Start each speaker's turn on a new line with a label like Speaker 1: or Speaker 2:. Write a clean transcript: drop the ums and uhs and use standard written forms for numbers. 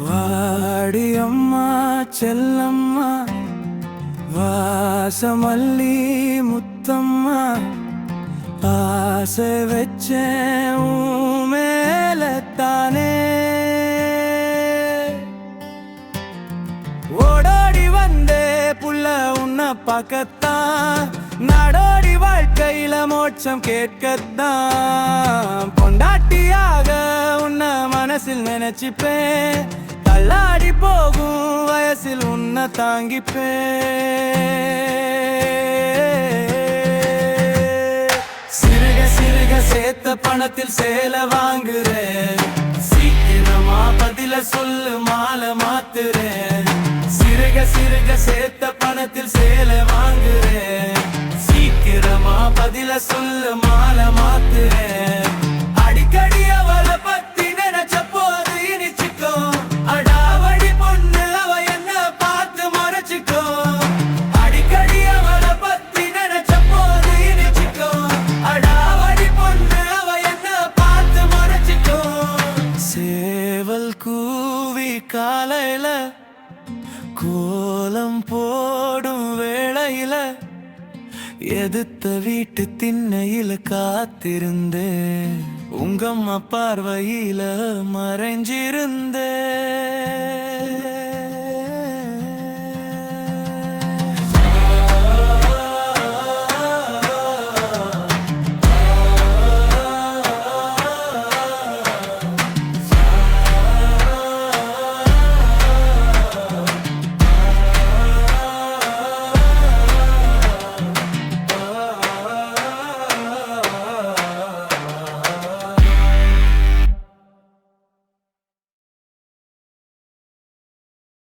Speaker 1: வாடி அம்மா செல்லம்மா வாசமல்லி முத்தம்மா ஆசை வச்சேன் உன் மேலத்தானே ஓடோடி வந்தே புள்ள உன்னை பார்க்கத்தான் நாடோடி வாழ்க்கையில மோட்சம் கேட்கத்தான் பொண்டாட்டியாக உன்னை மனசில் நினைச்சிப்பேன் தள்ளாடி போகும் வயசில் உன்னை தாங்கிப்பேன் சிறுக சிறுக சேர்த்த பணத்தில் சேலை வாங்குறேன் சீக்கிரமா பதில சொல்லு மாலை மாத்துறேன் சிறுக சிறுக சேர்த்த பணத்தில் சேலை வாங்குறேன் சீக்கிரமா பதில சொல்லு மாலை மாத்துறேன் அடிக்கடி அவளை பத்தி நினைச்ச போது இனிச்சுக்கோ அடாவடி பொண்ணு அவ என்ன பார்த்து முறைச்சுக்கோ அடிக்கடி அவளை பத்தி நினைச்ச போது இனிச்சுக்கோ அடாவடி பொண்ணு அவ என்ன பார்த்து முறைச்சுக்கோ சேவல் கூவி காலையில கோலம் போடும் வேளையில எதுத்த வீட்டு திண்ணையில காத்திருந்தேன் உங்கம்மா பார்வையில மறைஞ்சிருந்தேன்.